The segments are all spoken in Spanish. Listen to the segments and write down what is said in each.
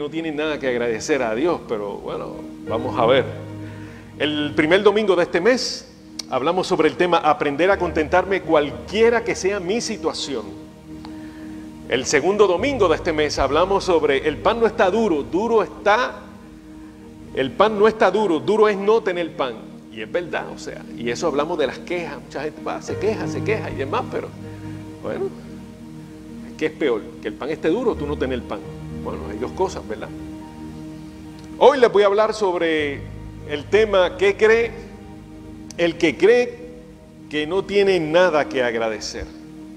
no tienen nada que agradecer a Dios, pero bueno, vamos a ver. El primer domingo de este mes hablamos sobre el tema aprender a contentarme cualquiera que sea mi situación. El segundo domingo de este mes hablamos sobre el pan no está duro, el pan no está duro, duro es no tener pan. Y es verdad, o sea, y eso hablamos de las quejas. Mucha gente se queja y demás, pero bueno, ¿qué es peor? ¿Que el pan esté duro o tú no tener pan? Bueno, hay dos cosas, ¿verdad? Hoy les voy a hablar sobre el tema ¿qué cree el que cree que no tiene nada que agradecer?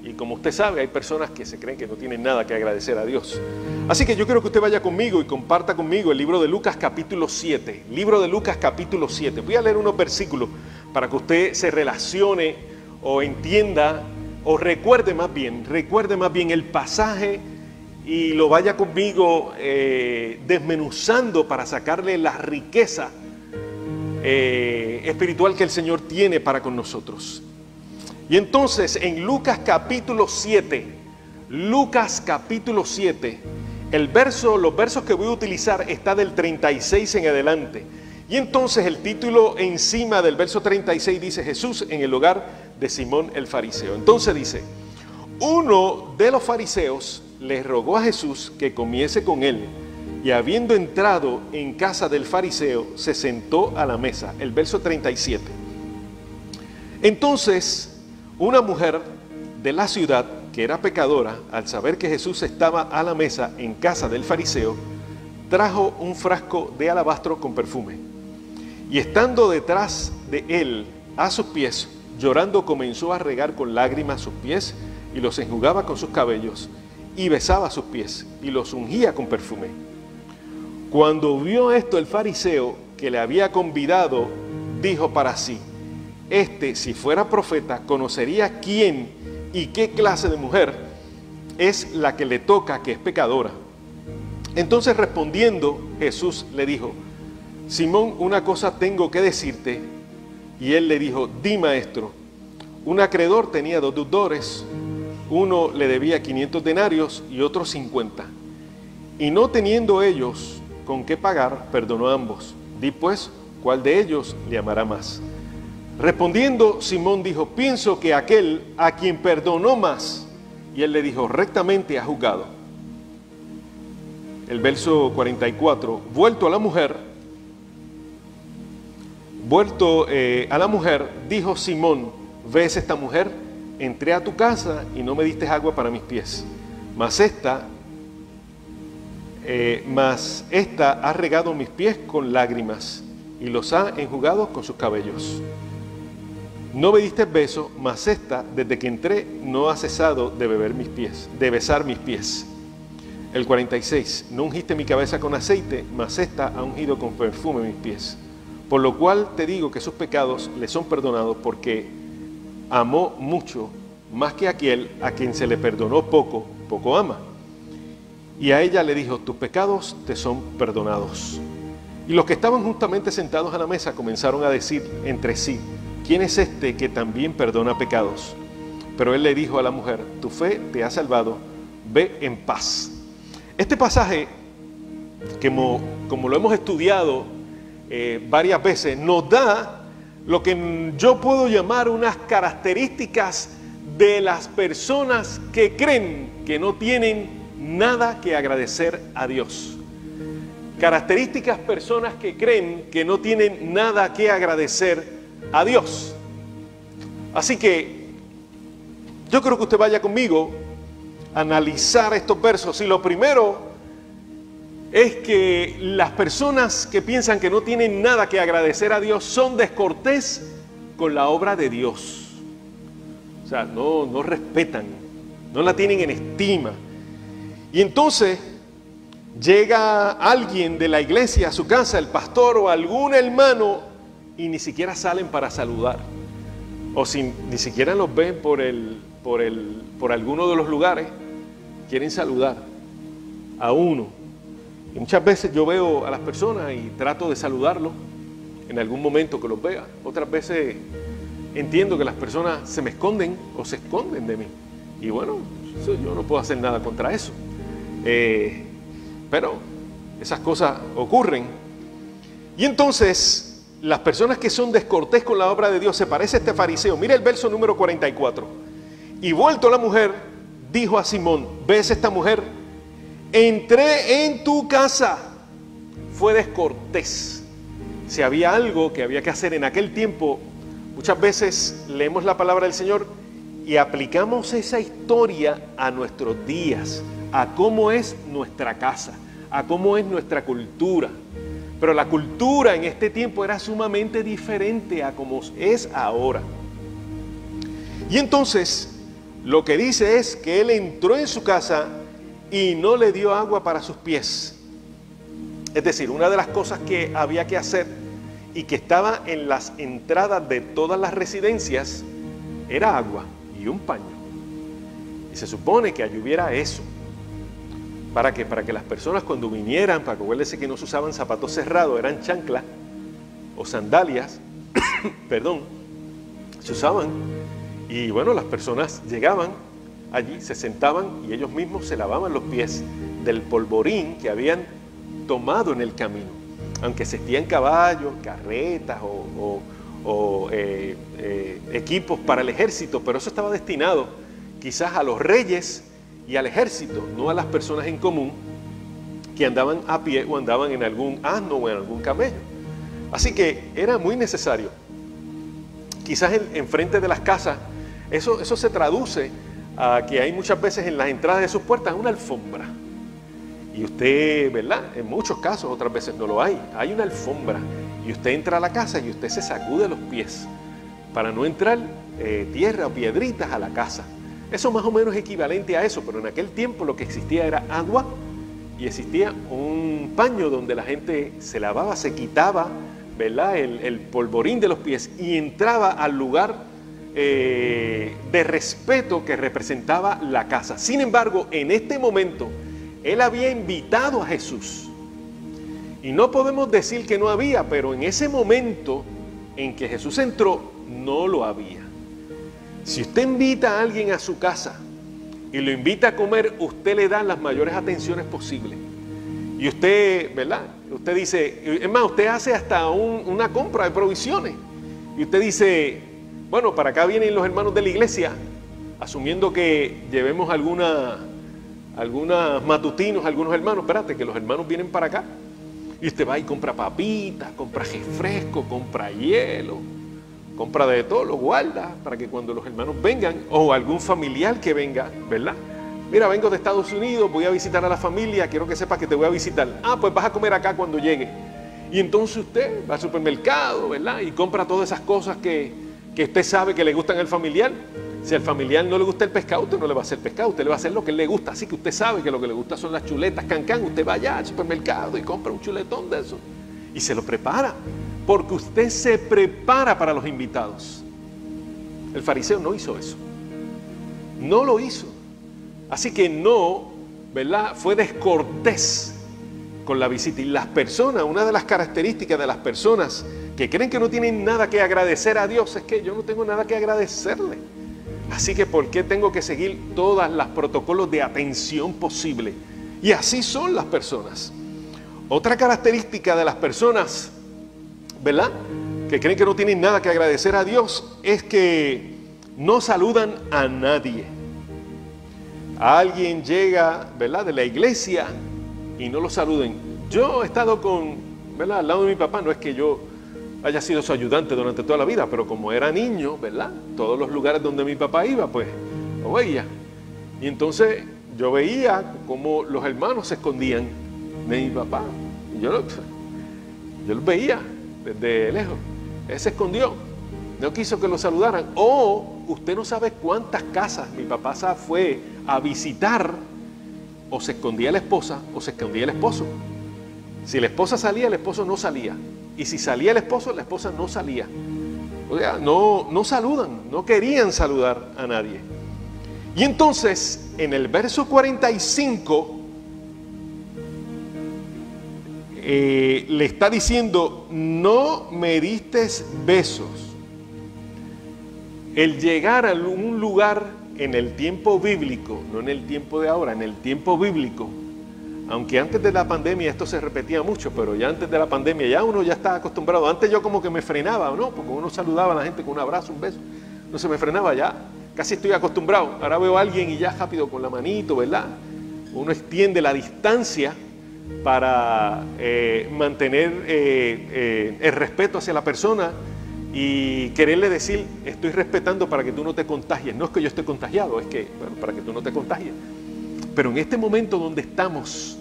Y como usted sabe, hay personas que se creen que no tienen nada que agradecer a Dios. Así que yo quiero que usted vaya conmigo y comparta conmigo el libro de Lucas capítulo 7. Libro de Lucas capítulo 7. Voy a leer unos versículos para que usted se relacione o entienda o recuerde más bien el pasaje y lo vaya conmigo desmenuzando para sacarle la riqueza espiritual que el Señor tiene para con nosotros. Y entonces en Lucas capítulo 7, los versos que voy a utilizar está del 36 en adelante. Y entonces el título encima del verso 36 dice Jesús en el hogar de Simón el fariseo. Entonces dice, uno de los fariseos le rogó a Jesús que comiese con él. Y habiendo entrado en casa del fariseo, se sentó a la mesa. El verso 37. Entonces una mujer de la ciudad, que era pecadora, al saber que Jesús estaba a la mesa en casa del fariseo, trajo un frasco de alabastro con perfume. Y estando detrás de él, a sus pies, llorando, comenzó a regar con lágrimas sus pies, y los enjugaba con sus cabellos, y besaba sus pies, y los ungía con perfume. Cuando vio esto el fariseo que le había convidado, dijo para sí, si fuera profeta, conocería quién y qué clase de mujer es la que le toca, que es pecadora. Entonces respondiendo, Jesús le dijo, Simón, una cosa tengo que decirte. Y él le dijo, di, maestro. Un acreedor tenía 2 deudores, uno le debía 500 denarios y otro 50. Y no teniendo ellos con qué pagar, perdonó a ambos. Di pues, ¿cuál de ellos le amará más? Respondiendo, Simón dijo, pienso que aquel a quien perdonó más. Y él le dijo, rectamente ha juzgado. El verso 44, vuelto a la mujer, dijo Simón, ¿ves esta mujer? Entré a tu casa y no me diste agua para mis pies, mas esta ha regado mis pies con lágrimas y los ha enjugado con sus cabellos. No me diste beso, mas esta, desde que entré, no ha cesado de besar mis pies. El 46, no ungiste mi cabeza con aceite, mas esta ha ungido con perfume mis pies. Por lo cual te digo que sus pecados le son perdonados, porque amó mucho, más que aquel a quien se le perdonó poco, poco ama. Y a ella le dijo, tus pecados te son perdonados. Y los que estaban justamente sentados a la mesa comenzaron a decir entre sí, ¿quién es este que también perdona pecados? Pero él le dijo a la mujer, tu fe te ha salvado, ve en paz. Este pasaje, como lo hemos estudiado varias veces, nos da lo que yo puedo llamar unas características de las personas que creen que no tienen nada que agradecer a Dios. Características personas que creen que no tienen nada que agradecer a Dios. Así que yo creo que usted vaya conmigo a analizar estos versos. Y lo primero es que las personas que piensan que no tienen nada que agradecer a Dios son descortés con la obra de Dios. O sea, no respetan, no la tienen en estima. Y entonces llega alguien de la iglesia a su casa, el pastor o algún hermano, y ni siquiera salen para saludar. O si ni siquiera los ven por alguno de los lugares, quieren saludar a uno. Y muchas veces yo veo a las personas y trato de saludarlos en algún momento que los vea. Otras veces entiendo que las personas se me esconden o se esconden de mí. Y bueno, yo no puedo hacer nada contra eso. Pero esas cosas ocurren. Y entonces, las personas que son descortés con la obra de Dios, se parece a este fariseo. Mira el verso número 44. Y vuelto la mujer, dijo a Simón, ¿ves esta mujer? Entré en tu casa. Fue descortés. Si había algo que había que hacer en aquel tiempo, muchas veces leemos la palabra del Señor y aplicamos esa historia a nuestros días, a cómo es nuestra casa, a cómo es nuestra cultura. Pero la cultura en este tiempo era sumamente diferente a como es ahora. Y entonces, lo que dice es que él entró en su casa y no le dio agua para sus pies. Es decir, una de las cosas que había que hacer y que estaba en las entradas de todas las residencias era agua y un paño. Y se supone que allí hubiera eso. ¿Para qué? Para que las personas cuando vinieran, para que acuérdense que no se usaban zapatos cerrados, eran chanclas o sandalias, perdón, se usaban. Y bueno, las personas llegaban allí, se sentaban y ellos mismos se lavaban los pies del polvorín que habían tomado en el camino, aunque existían caballos, carretas o equipos para el ejército, pero eso estaba destinado quizás a los reyes y al ejército, no a las personas en común que andaban a pie o andaban en algún asno o en algún camello. Así que era muy necesario. Quizás en frente de las casas, eso se traduce a que hay muchas veces en las entradas de sus puertas una alfombra. Y usted, ¿verdad? En muchos casos, otras veces no lo hay. Hay una alfombra y usted entra a la casa y usted se sacude los pies para no entrar tierra o piedritas a la casa. Eso más o menos es equivalente a eso, pero en aquel tiempo lo que existía era agua y existía un paño donde la gente se lavaba, se quitaba, ¿verdad? El polvorín de los pies y entraba al lugar de respeto que representaba la casa. Sin embargo, en este momento, él había invitado a Jesús. Y no podemos decir que no había, pero en ese momento en que Jesús entró, no lo había. Si usted invita a alguien a su casa y lo invita a comer, usted le da las mayores atenciones posibles. Y usted, ¿verdad? Usted dice, es más, usted hace hasta una compra de provisiones. Y usted dice, bueno, para acá vienen los hermanos de la iglesia, asumiendo que llevemos algunos matutinos, algunos hermanos, espérate, que los hermanos vienen para acá. Y usted va y compra papitas, compra refresco, compra hielo, compra de todo, lo guarda para que cuando los hermanos vengan, o algún familiar que venga, ¿verdad? Mira, vengo de Estados Unidos, voy a visitar a la familia, quiero que sepas que te voy a visitar. Ah, pues vas a comer acá cuando llegue. Y entonces usted va al supermercado, ¿verdad? Y compra todas esas cosas que usted sabe que le gustan al familiar. Si al familiar no le gusta el pescado, usted no le va a hacer pescado, usted le va a hacer lo que le gusta. Así que usted sabe que lo que le gusta son las chuletas cancán. Usted va allá al supermercado y compra un chuletón de eso y se lo prepara, porque usted se prepara para los invitados. El fariseo no hizo eso, no lo hizo. Así que no, ¿verdad? Fue descortés con la visita. Y las personas, una de las características de las personas que creen que no tienen nada que agradecer a Dios es que yo no tengo nada que agradecerle. Así que ¿por qué tengo que seguir todos los protocolos de atención posible? Y así son las personas. Otra característica de las personas, ¿verdad?, que creen que no tienen nada que agradecer a Dios, es que no saludan a nadie. Alguien llega, ¿verdad?, de la iglesia y no lo saluden. Yo he estado ¿verdad?, al lado de mi papá. No es que yo haya sido su ayudante durante toda la vida, pero como era niño, ¿verdad?, todos los lugares donde mi papá iba, pues lo veía. Y entonces yo veía cómo los hermanos se escondían de mi papá. Y yo los veía desde lejos. Él se escondió, no quiso que lo saludaran. O usted no sabe cuántas casas mi papá fue a visitar, o se escondía la esposa o se escondía el esposo. Si la esposa salía, el esposo no salía. Y si salía el esposo, la esposa no salía. O sea, no saludan, no querían saludar a nadie. Y entonces, en el verso 45, le está diciendo, no me diste besos. El llegar a un lugar en el tiempo bíblico, no en el tiempo de ahora, en el tiempo bíblico, Aunque antes de la pandemia esto se repetía mucho, pero ya antes de la pandemia ya uno ya estaba acostumbrado. Antes yo como que me frenaba, ¿no? Porque uno saludaba a la gente con un abrazo, un beso. No se me frenaba ya. Casi estoy acostumbrado. Ahora veo a alguien y ya rápido con la manito, ¿verdad? Uno extiende la distancia para mantener el respeto hacia la persona y quererle decir, estoy respetando para que tú no te contagies. No es que yo esté contagiado, es que, bueno, para que tú no te contagies. Pero en este momento donde estamos,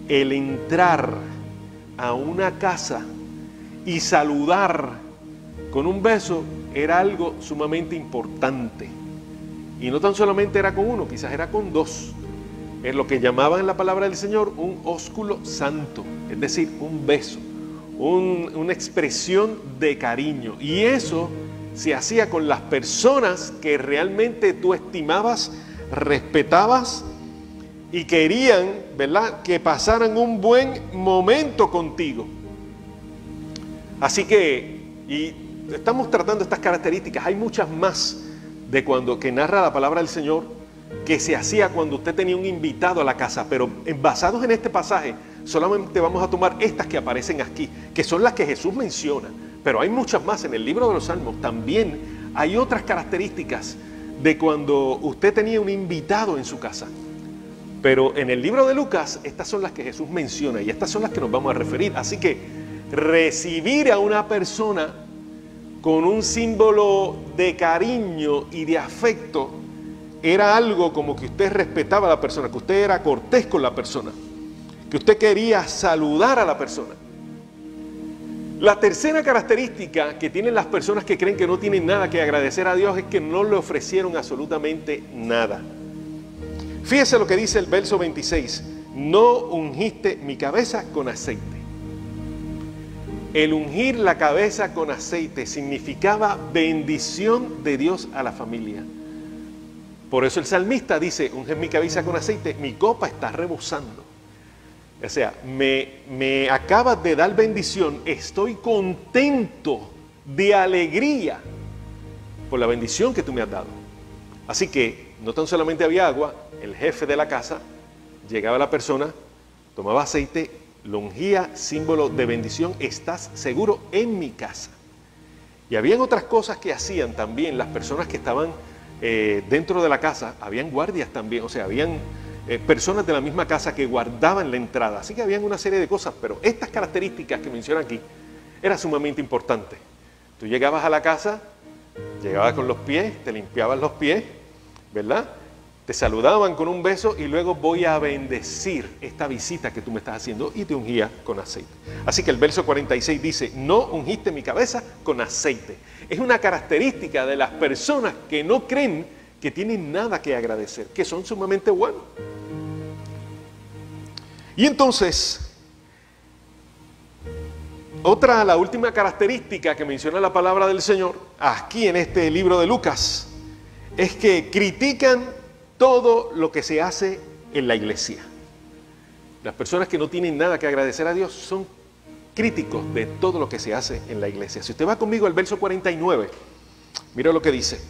el entrar a una casa y saludar con un beso era algo sumamente importante. Y no tan solamente era con uno, quizás era con dos. Es lo que llamaban en la palabra del Señor un ósculo santo, es decir, un beso, una expresión de cariño. Y eso se hacía con las personas que realmente tú estimabas, respetabas y querían, ¿verdad?, que pasaran un buen momento contigo. Así que, y estamos tratando estas características, hay muchas más de cuando que narra la palabra del Señor que se hacía cuando usted tenía un invitado a la casa, pero basados en este pasaje, solamente vamos a tomar estas que aparecen aquí, que son las que Jesús menciona, pero hay muchas más en el libro de los Salmos. También hay otras características de cuando usted tenía un invitado en su casa. Pero en el libro de Lucas, estas son las que Jesús menciona y estas son las que nos vamos a referir. Así que recibir a una persona con un símbolo de cariño y de afecto era algo como que usted respetaba a la persona, que usted era cortés con la persona, que usted quería saludar a la persona. La tercera característica que tienen las personas que creen que no tienen nada que agradecer a Dios es que no le ofrecieron absolutamente nada. Fíjese lo que dice el verso 26, no ungiste mi cabeza con aceite. El ungir la cabeza con aceite significaba bendición de Dios a la familia. Por eso el salmista dice, unge mi cabeza con aceite, mi copa está rebosando. O sea, me acabas de dar bendición, estoy contento, de alegría por la bendición que tú me has dado. Así que no tan solamente había agua, el jefe de la casa, llegaba la persona, tomaba aceite, lo ungía, símbolo de bendición, estás seguro en mi casa. Y habían otras cosas que hacían también las personas que estaban dentro de la casa, habían guardias también, o sea, habían personas de la misma casa que guardaban la entrada. Así que habían una serie de cosas, pero estas características que menciona aquí era sumamente importante. Tú llegabas a la casa, llegabas con los pies, te limpiabas los pies, ¿verdad? Te saludaban con un beso y luego voy a bendecir esta visita que tú me estás haciendo y te ungía con aceite. Así que el verso 46 dice, no ungiste mi cabeza con aceite. Es una característica de las personas que no creen que tienen nada que agradecer, que son sumamente buenos. Y entonces, la última característica que menciona la palabra del Señor aquí en este libro de Lucas es que critican todo lo que se hace en la iglesia. Las personas que no tienen nada que agradecer a Dios son críticos de todo lo que se hace en la iglesia. Si usted va conmigo al verso 49, mira lo que dice.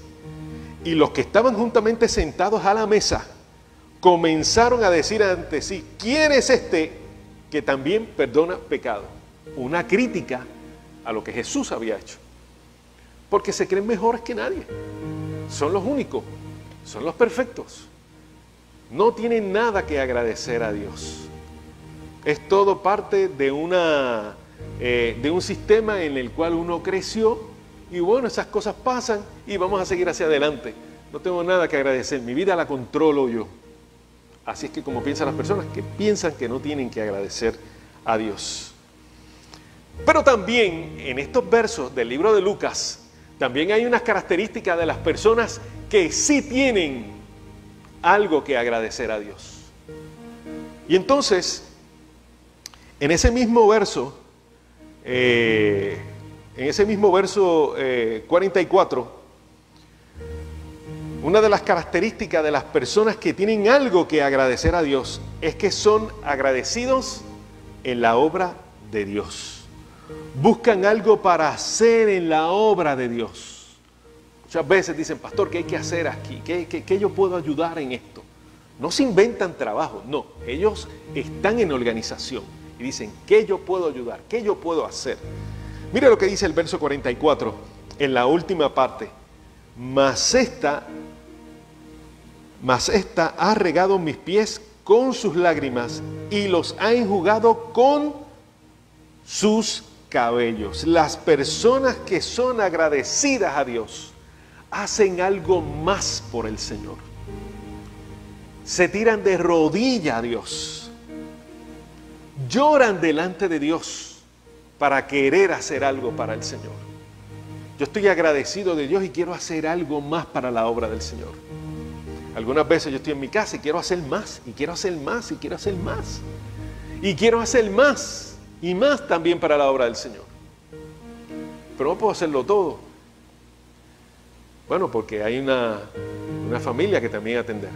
Y los que estaban juntamente sentados a la mesa comenzaron a decir ante sí, ¿quién es este que también perdona pecado? Una crítica a lo que Jesús había hecho. Porque se creen mejores que nadie. Son los únicos, son los perfectos. No tienen nada que agradecer a Dios. Es todo parte de un sistema en el cual uno creció y bueno, esas cosas pasan y vamos a seguir hacia adelante. No tengo nada que agradecer, mi vida la controlo yo. Así es que como piensan las personas que piensan que no tienen que agradecer a Dios. Pero también en estos versos del libro de Lucas, también hay unas características de las personas que sí tienen algo que agradecer a Dios. Y entonces, en ese mismo verso, 44, una de las características de las personas que tienen algo que agradecer a Dios es que son agradecidos en la obra de Dios. Buscan algo para hacer en la obra de Dios. Muchas veces dicen, pastor, ¿qué hay que hacer aquí? ¿Qué yo puedo ayudar en esto? No se inventan trabajo, no. Ellos están en organización y dicen, ¿qué yo puedo ayudar? ¿Qué yo puedo hacer? Mira lo que dice el verso 44, en la última parte. Mas esta ha regado mis pies con sus lágrimas y los ha enjugado con sus cabellos. Las personas que son agradecidas a Dios hacen algo más por el Señor. Se tiran de rodillas a Dios. Lloran delante de Dios para querer hacer algo para el Señor. Yo estoy agradecido de Dios y quiero hacer algo más para la obra del Señor. Algunas veces yo estoy en mi casa y quiero hacer más, y quiero hacer más, y quiero hacer más. Y quiero hacer más, y más también para la obra del Señor. Pero no puedo hacerlo todo. Bueno, porque hay una familia que también atender.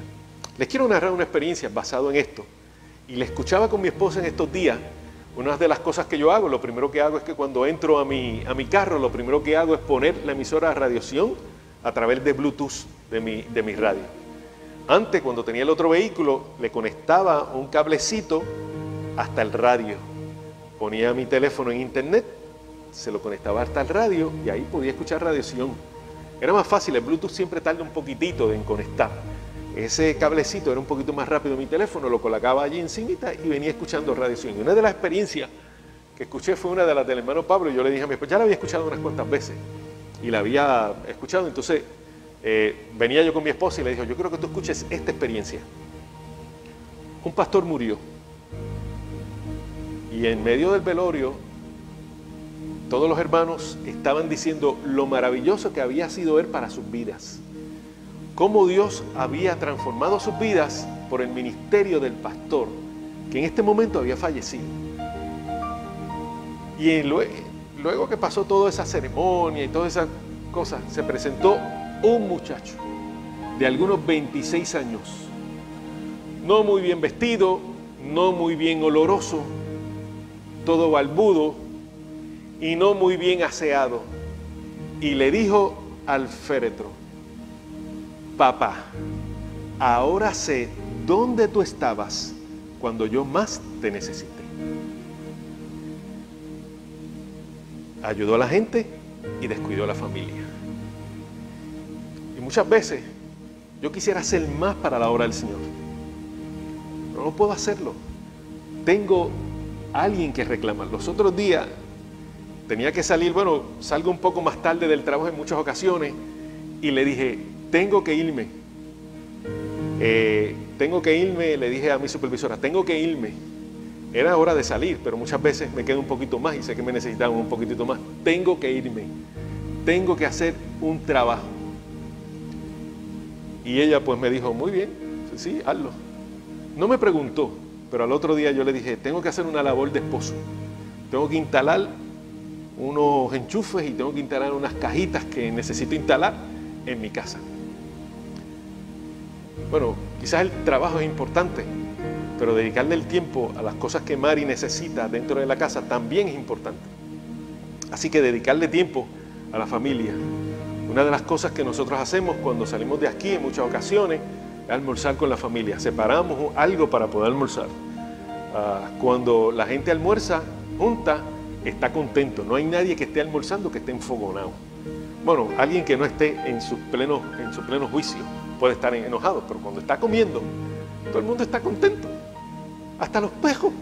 Les quiero narrar una experiencia basada en esto. Y le escuchaba con mi esposa en estos días. Una de las cosas que yo hago, lo primero que hago es que cuando entro a mi carro, lo primero que hago es poner la emisora de radiación a través de Bluetooth de mi radio. Antes, cuando tenía el otro vehículo, le conectaba un cablecito hasta el radio. Ponía mi teléfono en internet, se lo conectaba hasta el radio y ahí podía escuchar radiación. Era más fácil, el Bluetooth siempre tarda un poquitito en conectar. Ese cablecito era un poquito más rápido en mi teléfono, lo colocaba allí encimita y venía escuchando radiación. Y una de las experiencias que escuché fue una de las del hermano Pablo. Y yo le dije a mi esposa, ya la había escuchado unas cuantas veces y la había escuchado. Entonces venía yo con mi esposa y le dije, yo quiero que tú escuches esta experiencia. Un pastor murió y en medio del velorio todos los hermanos estaban diciendo lo maravilloso que había sido él para sus vidas. Cómo Dios había transformado sus vidas por el ministerio del pastor, que en este momento había fallecido. Y luego que pasó toda esa ceremonia y todas esas cosas, se presentó un muchacho de algunos 26 años, no muy bien vestido, no muy bien oloroso, todo barbudo y no muy bien aseado. Y le dijo al féretro, papá, ahora sé dónde tú estabas cuando yo más te necesité. Ayudó a la gente y descuidó a la familia. Y muchas veces yo quisiera hacer más para la obra del Señor, pero no puedo hacerlo. Tengo a alguien que reclamar. Los otros días tenía que salir, salgo un poco más tarde del trabajo en muchas ocasiones y le dije, tengo que irme, le dije a mi supervisora, tengo que irme. Era hora de salir, pero muchas veces me quedo un poquito más y sé que me necesitaban un poquitito más. Tengo que irme, tengo que hacer un trabajo. Y ella pues me dijo, muy bien, sí, hazlo. No me preguntó, pero al otro día yo le dije, tengo que hacer una labor de esposo. Tengo que instalar unos enchufes y tengo que instalar unas cajitas que necesito instalar en mi casa. Bueno, quizás el trabajo es importante, pero dedicarle el tiempo a las cosas que Mari necesita dentro de la casa también es importante. Así que dedicarle tiempo a la familia. Una de las cosas que nosotros hacemos cuando salimos de aquí en muchas ocasiones es almorzar con la familia. Separamos algo para poder almorzar. Cuando la gente almuerza junta, está contento. No hay nadie que esté almorzando que esté enfogonado. Bueno, alguien que no esté en su pleno juicio puede estar enojado, pero cuando está comiendo, todo el mundo está contento. Hasta los pejos.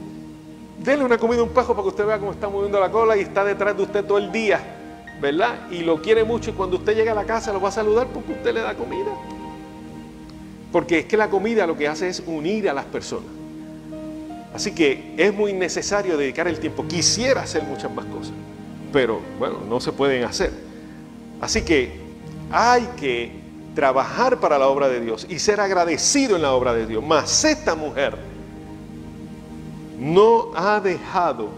Denle una comida a un pejo para que usted vea cómo está moviendo la cola y está detrás de usted todo el día, ¿verdad? Y lo quiere mucho y cuando usted llega a la casa lo va a saludar porque usted le da comida. Porque es que la comida lo que hace es unir a las personas. Así que es muy necesario dedicar el tiempo. Quisiera hacer muchas más cosas, pero bueno, no se pueden hacer. Así que hay que trabajar para la obra de Dios y ser agradecido en la obra de Dios. Mas esta mujer no ha dejado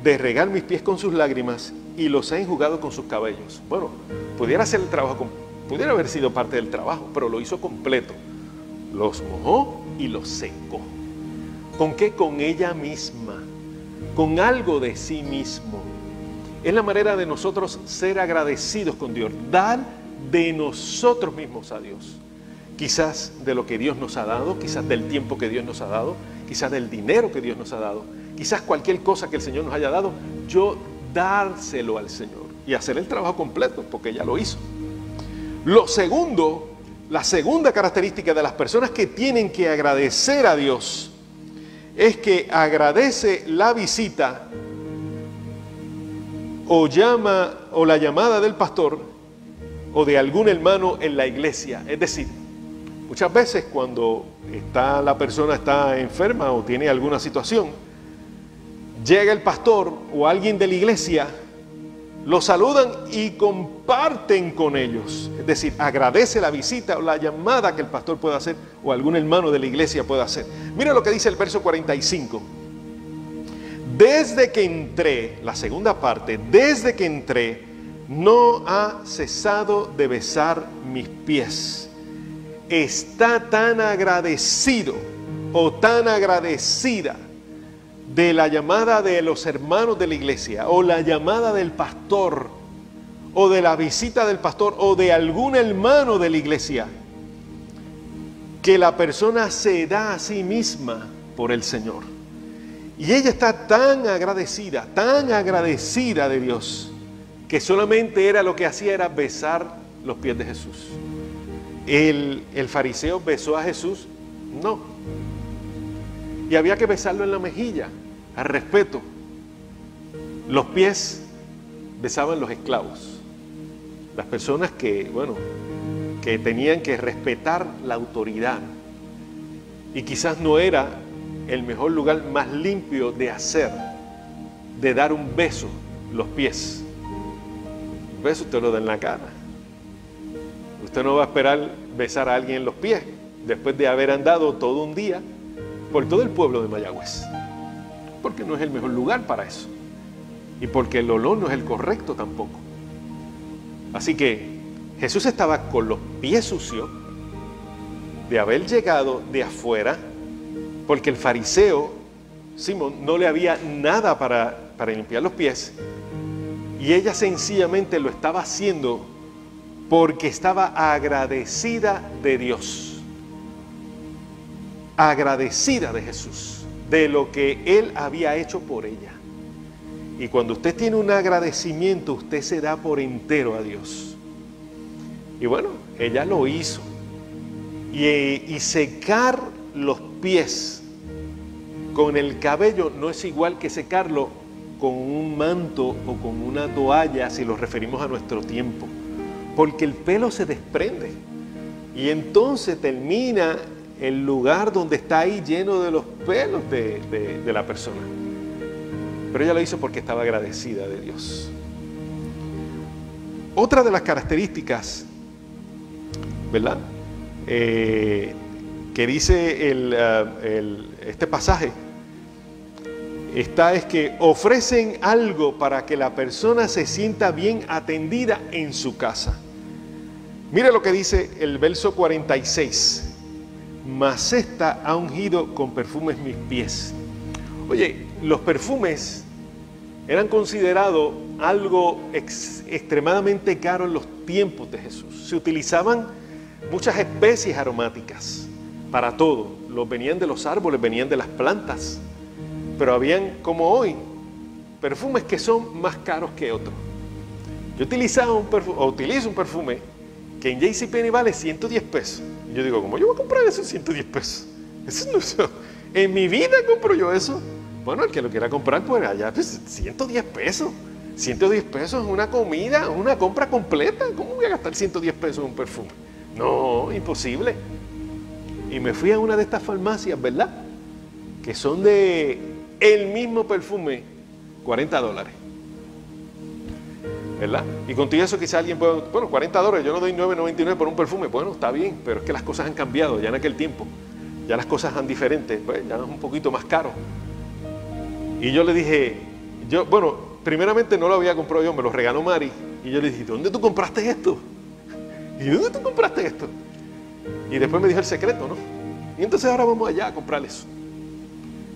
de regar mis pies con sus lágrimas y los ha enjugado con sus cabellos. Bueno, pudiera hacer el trabajo, pudiera haber sido parte del trabajo, pero lo hizo completo. Los mojó y los secó. ¿Con qué? Con ella misma, con algo de sí mismo. Es la manera de nosotros ser agradecidos con Dios, dar de nosotros mismos a Dios. quizás de lo que Dios nos ha dado, quizás del tiempo que Dios nos ha dado, quizás del dinero que Dios nos ha dado, quizás cualquier cosa que el Señor nos haya dado, yo dárselo al Señor y hacer el trabajo completo, porque ya lo hizo. Lo segundo, la segunda característica de las personas que tienen que agradecer a Dios es que agradece la visita o la llamada del pastor o de algún hermano en la iglesia. Es decir, muchas veces cuando la persona está enferma o tiene alguna situación, llega el pastor o alguien de la iglesia, lo saludan y comparten con ellos. Es decir, agradece la visita o la llamada que el pastor pueda hacer o algún hermano de la iglesia pueda hacer. Mira lo que dice el verso 45. Desde que entré, la segunda parte, desde que entré, no ha cesado de besar mis pies. Está tan agradecido o tan agradecida de la llamada de los hermanos de la iglesia o la llamada del pastor o de la visita del pastor o de algún hermano de la iglesia, que la persona se da a sí misma por el Señor. Y ella está tan agradecida de Dios, que solamente lo que hacía era besar los pies de Jesús. ¿El fariseo besó a Jesús? No. Y había que besarlo en la mejilla, al respeto. Los pies besaban los esclavos, las personas que tenían que respetar la autoridad. Y quizás no era el mejor lugar más limpio de dar un beso, los pies. Un beso usted lo da en la cara. Usted no va a esperar besar a alguien en los pies después de haber andado todo un día por todo el pueblo de Mayagüez, porque no es el mejor lugar para eso y porque el olor no es el correcto tampoco. Así que Jesús estaba con los pies sucios de haber llegado de afuera, porque el fariseo Simón no le había nada para limpiar los pies, y ella sencillamente lo estaba haciendo porque estaba agradecida de Dios, agradecida de Jesús, de lo que Él había hecho por ella. Y cuando usted tiene un agradecimiento, usted se da por entero a Dios. Y bueno, ella lo hizo. Y secar los pies con el cabello no es igual que secarlo con un manto o con una toalla, si lo referimos a nuestro tiempo, porque el pelo se desprende y entonces termina el lugar donde está ahí lleno de los pelos de la persona. Pero ella lo hizo porque estaba agradecida de Dios. Otra de las características, ¿verdad?, que dice este pasaje, es que ofrecen algo para que la persona se sienta bien atendida en su casa. Mira lo que dice el verso 46. Mas ésta ha ungido con perfumes mis pies. Oye, los perfumes eran considerados algo extremadamente caro en los tiempos de Jesús. Se utilizaban muchas especies aromáticas para todo. Venían de los árboles, venían de las plantas. Pero habían, como hoy, perfumes que son más caros que otros. Yo utilizo un perfume que en JCPenney vale 110 pesos. Y yo digo, ¿cómo yo voy a comprar eso en 110 pesos? En mi vida compro yo eso. Bueno, el que lo quiera comprar, pues allá, pues 110 pesos. 110 pesos es una comida, una compra completa. ¿Cómo voy a gastar 110 pesos en un perfume? No, imposible. Y me fui a una de estas farmacias, ¿verdad?, que son de el mismo perfume, $40. ¿Verdad? Y con todo eso quizá alguien puede, bueno, $40, yo no doy $9.99 por un perfume. Bueno, está bien, pero es que las cosas han cambiado ya en aquel tiempo. Ya las cosas han diferentes, pues ya es un poquito más caro. Y yo le dije, primeramente no lo había comprado yo, me lo regaló Mari. Y yo le dije, ¿dónde tú compraste esto? ¿Y dónde tú compraste esto? Y después me dijo el secreto, ¿no? Y entonces ahora vamos allá a comprar eso.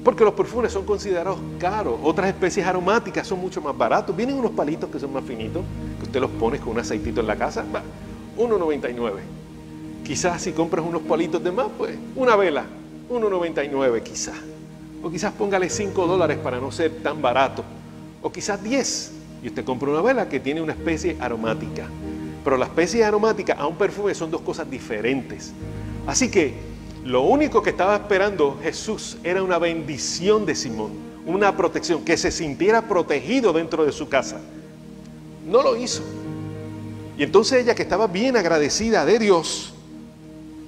Porque los perfumes son considerados caros. Otras especies aromáticas son mucho más baratos. Vienen unos palitos que son más finitos, que usted los pone con un aceitito en la casa. $1.99. Quizás si compras unos palitos de más, pues una vela, $1.99 quizás. O quizás póngale $5 para no ser tan barato. O quizás 10. Y usted compra una vela que tiene una especie aromática. Pero la especie aromática a un perfume son dos cosas diferentes. Así que lo único que estaba esperando Jesús era una bendición de Simón, una protección, que se sintiera protegido dentro de su casa. No lo hizo. Y entonces ella, que estaba bien agradecida de Dios,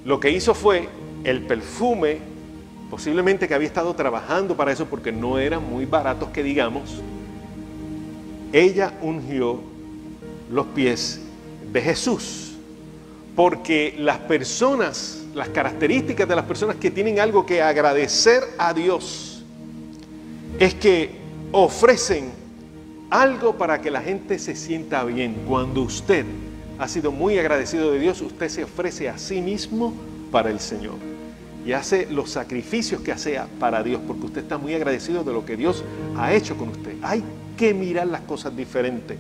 lo que hizo fue el perfume, posiblemente que había estado trabajando para eso porque no eran muy baratos que digamos, ella ungió los pies de Jesús. Porque las personas, las características de las personas que tienen algo que agradecer a Dios, es que ofrecen algo para que la gente se sienta bien. Cuando usted ha sido muy agradecido de Dios, usted se ofrece a sí mismo para el Señor. Y hace los sacrificios que sea para Dios, porque usted está muy agradecido de lo que Dios ha hecho con usted. Hay que mirar las cosas diferentes.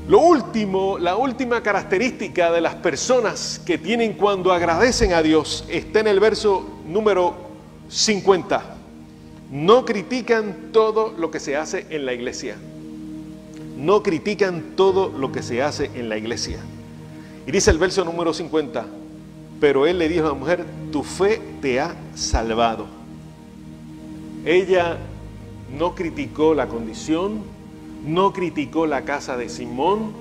Lo último, la última característica de las personas que tienen cuando agradecen a Dios está en el verso número 50. No critican todo lo que se hace en la iglesia. No critican todo lo que se hace en la iglesia. Y dice el verso número 50, pero él le dijo a la mujer, tu fe te ha salvado. Ella no criticó la condición, no criticó la casa de Simón,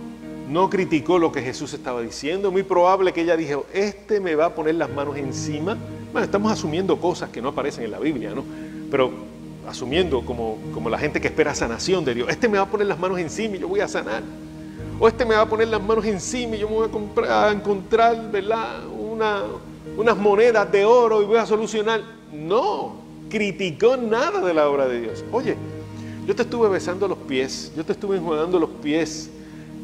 no criticó lo que Jesús estaba diciendo. Muy probable que ella dijo, este me va a poner las manos encima. Bueno, estamos asumiendo cosas que no aparecen en la Biblia, ¿no? Pero asumiendo como la gente que espera sanación de Dios. Este me va a poner las manos encima y yo voy a sanar. O este me va a poner las manos encima y yo me voy a encontrar, ¿verdad?, unas monedas de oro y voy a solucionar. No criticó nada de la obra de Dios. Oye, yo te estuve besando los pies, yo te estuve enjuagando los pies,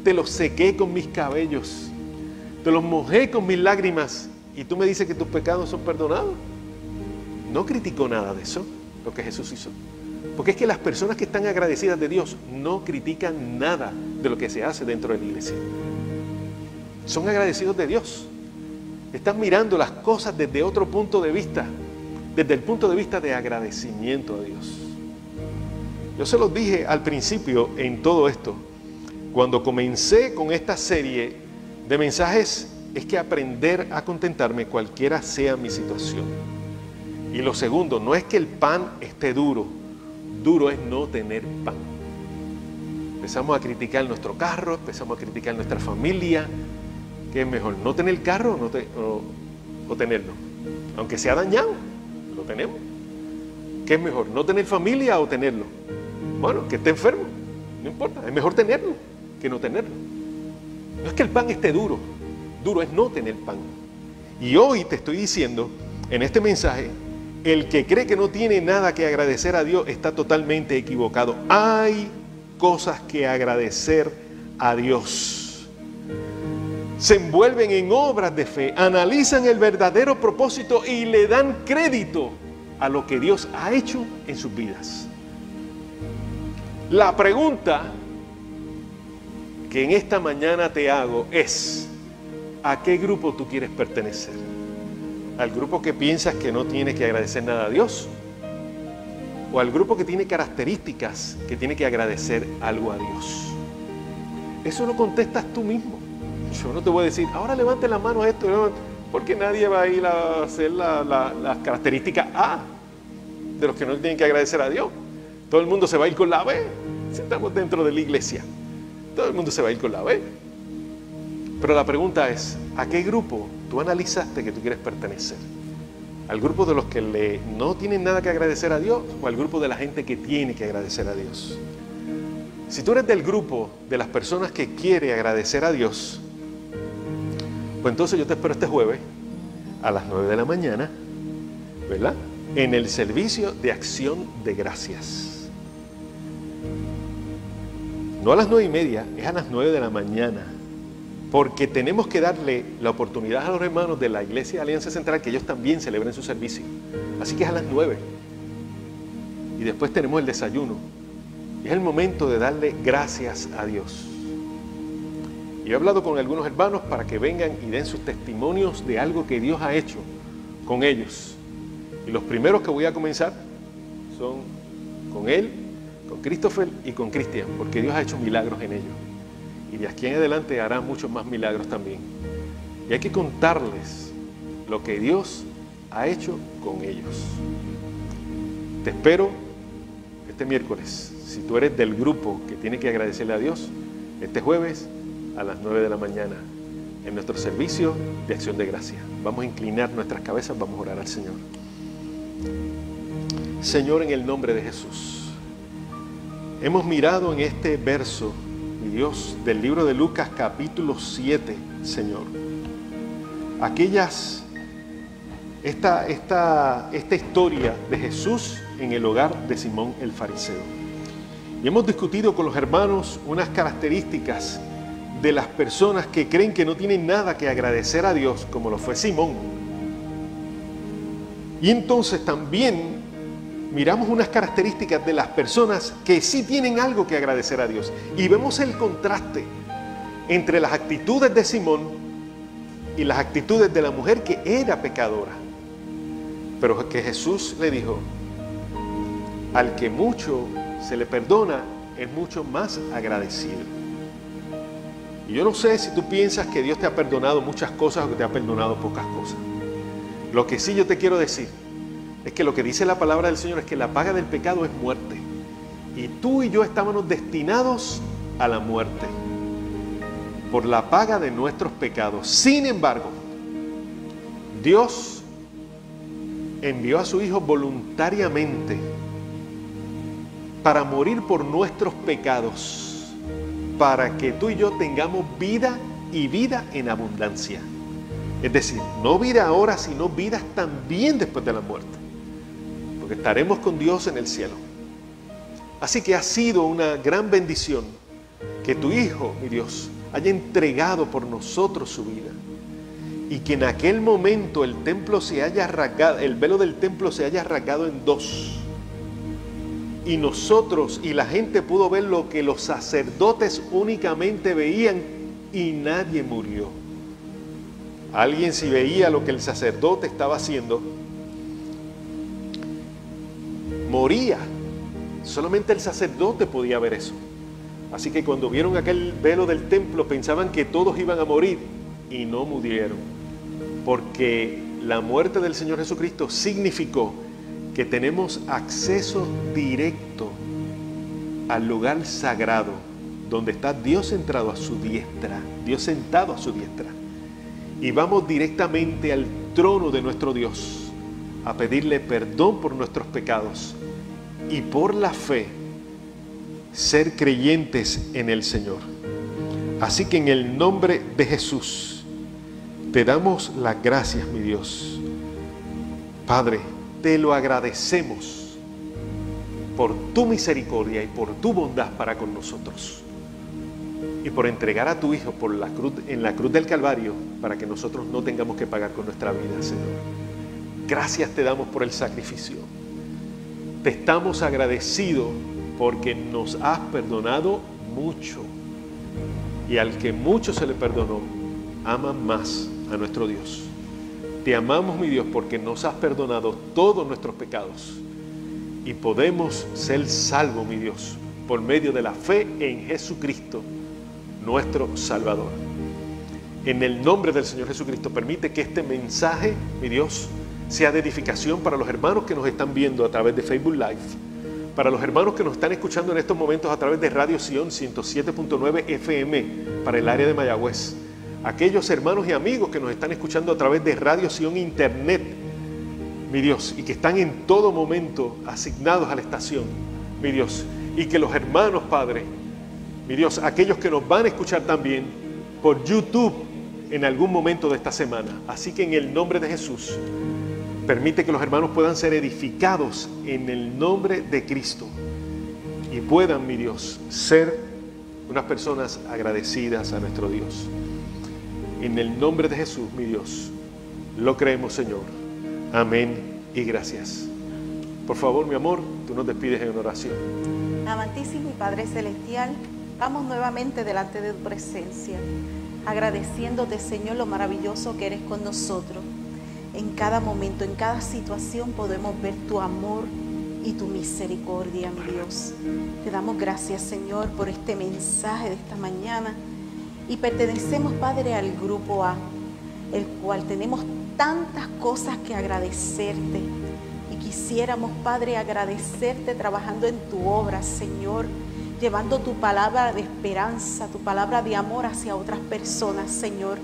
te los sequé con mis cabellos, te los mojé con mis lágrimas y tú me dices que tus pecados son perdonados. No criticó nada de eso, lo que Jesús hizo. Porque es que las personas que están agradecidas de Dios no critican nada de lo que se hace dentro de la iglesia. Son agradecidos de Dios. Están mirando las cosas desde otro punto de vista, desde el punto de vista de agradecimiento a Dios. Yo se los dije al principio en todo esto, cuando comencé con esta serie de mensajes, es que aprender a contentarme cualquiera sea mi situación. Y lo segundo, no es que el pan esté duro, duro es no tener pan. Empezamos a criticar nuestro carro, empezamos a criticar nuestra familia. ¿Qué es mejor, no tener carro o tenerlo? Aunque sea dañado, lo tenemos. ¿Qué es mejor, no tener familia o tenerlo? Bueno, que esté enfermo, no importa, es mejor tenerlo que no tenerlo. No es que el pan esté duro, duro es no tener pan. Y hoy te estoy diciendo, en este mensaje, el que cree que no tiene nada que agradecer a Dios está totalmente equivocado. Hay cosas que agradecer a Dios. Se envuelven en obras de fe, analizan el verdadero propósito y le dan crédito a lo que Dios ha hecho en sus vidas. La pregunta que en esta mañana te hago es, ¿a qué grupo tú quieres pertenecer? ¿Al grupo que piensas que no tiene que agradecer nada a Dios? ¿O al grupo que tiene características que tiene que agradecer algo a Dios? Eso lo contestas tú mismo. Yo no te voy a decir, ahora levante la mano a esto, porque nadie va a ir a hacer las características A de los que no tienen que agradecer a Dios. Todo el mundo se va a ir con la B. Si estamos dentro de la iglesia, todo el mundo se va a ir con la B. Pero la pregunta es, ¿a qué grupo tú analizaste que tú quieres pertenecer? ¿Al grupo de los que no tienen nada que agradecer a Dios o al grupo de la gente que tiene que agradecer a Dios? Si tú eres del grupo de las personas que quiere agradecer a Dios, pues entonces yo te espero este jueves a las 9 de la mañana, ¿verdad?, en el servicio de acción de gracias. No a las 9:30, es a las 9 de la mañana. Porque tenemos que darle la oportunidad a los hermanos de la Iglesia de Alianza Central que ellos también celebren su servicio. Así que es a las 9. Y después tenemos el desayuno. Y es el momento de darle gracias a Dios. Y he hablado con algunos hermanos para que vengan y den sus testimonios de algo que Dios ha hecho con ellos. Y los primeros que voy a comenzar son con él, con Christopher y con Cristian, porque Dios ha hecho milagros en ellos. Y de aquí en adelante hará muchos más milagros también. Y hay que contarles lo que Dios ha hecho con ellos. Te espero este miércoles, si tú eres del grupo que tiene que agradecerle a Dios, este jueves a las 9 de la mañana en nuestro servicio de acción de gracia. Vamos a inclinar nuestras cabezas, vamos a orar al Señor. Señor, en el nombre de Jesús, hemos mirado en este verso, mi Dios, del libro de Lucas capítulo 7, Señor, esta historia de Jesús en el hogar de Simón el fariseo. Y hemos discutido con los hermanos unas características de las personas que creen que no tienen nada que agradecer a Dios, como lo fue Simón. Y entonces también miramos unas características de las personas que sí tienen algo que agradecer a Dios. Y vemos el contraste entre las actitudes de Simón y las actitudes de la mujer que era pecadora. Pero que Jesús le dijo, al que mucho se le perdona, es mucho más agradecido. Y yo no sé si tú piensas que Dios te ha perdonado muchas cosas o que te ha perdonado pocas cosas. Lo que sí yo te quiero decir es que lo que dice la palabra del Señor es que la paga del pecado es muerte. Y tú y yo estábamos destinados a la muerte por la paga de nuestros pecados. Sin embargo, Dios envió a su Hijo voluntariamente para morir por nuestros pecados, para que tú y yo tengamos vida y vida en abundancia. Es decir, no vida ahora, sino vida también después de la muerte, porque estaremos con Dios en el cielo. Así que ha sido una gran bendición que tu Hijo, mi Dios, haya entregado por nosotros su vida, y que en aquel momento el templo se haya rasgado, el velo del templo se haya rasgado en dos, y nosotros y la gente pudo ver lo que los sacerdotes únicamente veían, y nadie murió. Alguien si veía lo que el sacerdote estaba haciendo, moría. Solamente el sacerdote podía ver eso. Así que cuando vieron aquel velo del templo pensaban que todos iban a morir, y no murieron, porque la muerte del Señor Jesucristo significó que tenemos acceso directo al lugar sagrado, donde está Dios sentado a su diestra, Dios sentado a su diestra. Y vamos directamente al trono de nuestro Dios a pedirle perdón por nuestros pecados y por la fe ser creyentes en el Señor. Así que en el nombre de Jesús te damos las gracias, mi Dios. Padre, te lo agradecemos por tu misericordia y por tu bondad para con nosotros, y por entregar a tu Hijo en la cruz del Calvario para que nosotros no tengamos que pagar con nuestra vida, Señor. Gracias te damos por el sacrificio. Te estamos agradecidos porque nos has perdonado mucho, y al que mucho se le perdonó, ama más a nuestro Dios. Te amamos, mi Dios, porque nos has perdonado todos nuestros pecados, y podemos ser salvos, mi Dios, por medio de la fe en Jesucristo, nuestro Salvador. En el nombre del Señor Jesucristo, permite que este mensaje, mi Dios, sea de edificación para los hermanos que nos están viendo a través de Facebook Live, para los hermanos que nos están escuchando en estos momentos a través de Radio Sion 107.9 FM para el área de Mayagüez, aquellos hermanos y amigos que nos están escuchando a través de Radio Sion Internet, mi Dios, y que están en todo momento asignados a la estación, mi Dios, y que los hermanos, Padre, mi Dios, aquellos que nos van a escuchar también por YouTube en algún momento de esta semana. Así que en el nombre de Jesús, permite que los hermanos puedan ser edificados en el nombre de Cristo y puedan, mi Dios, ser unas personas agradecidas a nuestro Dios. En el nombre de Jesús, mi Dios, lo creemos, Señor. Amén y gracias. Por favor, mi amor, tú nos despides en oración. Amantísimo y Padre Celestial, Vamos nuevamente delante de tu presencia, agradeciéndote, Señor, lo maravilloso que eres con nosotros. En cada momento, en cada situación podemos ver tu amor y tu misericordia, mi Dios. Te damos gracias, Señor, por este mensaje de esta mañana. Y pertenecemos, Padre, al grupo A, el cual tenemos tantas cosas que agradecerte. Y quisiéramos, Padre, agradecerte trabajando en tu obra, Señor, llevando tu palabra de esperanza, tu palabra de amor hacia otras personas, Señor.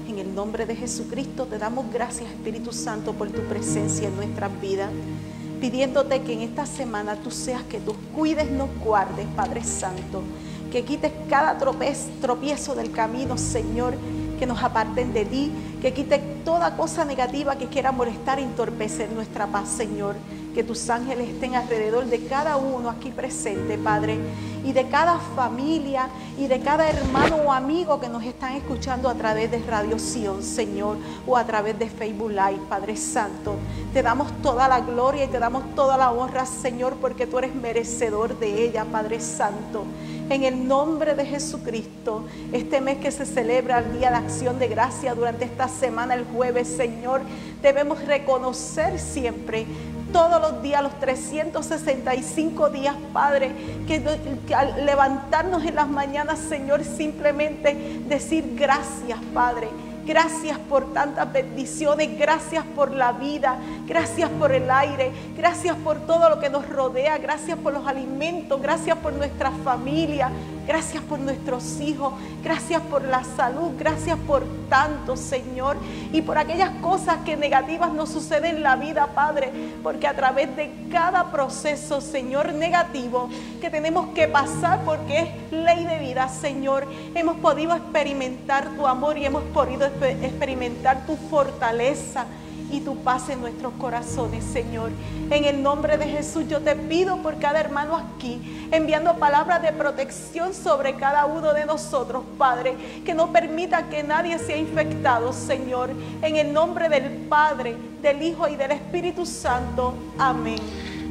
En el nombre de Jesucristo te damos gracias, Espíritu Santo, por tu presencia en nuestras vidas, pidiéndote que en esta semana tú seas que tú cuides, nos guardes, Padre Santo, que quites cada tropiezo del camino, Señor, que nos aparten de ti, que quites toda cosa negativa que quiera molestar e entorpecer nuestra paz, Señor. Que tus ángeles estén alrededor de cada uno aquí presente, Padre, y de cada familia y de cada hermano o amigo que nos están escuchando a través de Radio Sion, Señor, o a través de Facebook Live, Padre Santo. Te damos toda la gloria y te damos toda la honra, Señor, porque tú eres merecedor de ella, Padre Santo. En el nombre de Jesucristo, este mes que se celebra el Día de Acción de Gracia durante esta semana, el jueves, Señor, debemos reconocer siempre, todos los días, los 365 días, Padre, que al levantarnos en las mañanas, Señor, simplemente decir gracias, Padre. Gracias por tantas bendiciones, gracias por la vida, gracias por el aire, gracias por todo lo que nos rodea, gracias por los alimentos, gracias por nuestra familia, gracias por nuestros hijos, gracias por la salud, gracias por tanto, Señor, y por aquellas cosas que negativas nos suceden en la vida, Padre, porque a través de cada proceso, Señor, negativo que tenemos que pasar, porque es ley de vida, Señor, hemos podido experimentar tu amor y hemos podido experimentar tu fortaleza y tu paz en nuestros corazones, Señor. En el nombre de Jesús yo te pido por cada hermano aquí, enviando palabras de protección sobre cada uno de nosotros, Padre, que no permita que nadie sea infectado, Señor. En el nombre del Padre, del Hijo y del Espíritu Santo. Amén.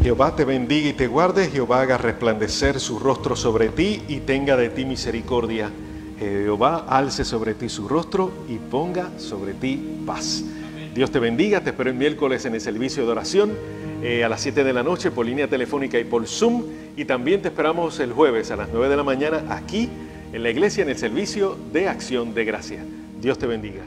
Jehová te bendiga y te guarde, Jehová haga resplandecer su rostro sobre ti y tenga de ti misericordia. Jehová alce sobre ti su rostro y ponga sobre ti paz. Dios te bendiga, te espero el miércoles en el servicio de oración a las 7 de la noche por línea telefónica y por Zoom, y también te esperamos el jueves a las 9 de la mañana aquí en la iglesia en el servicio de Acción de Gracia. Dios te bendiga.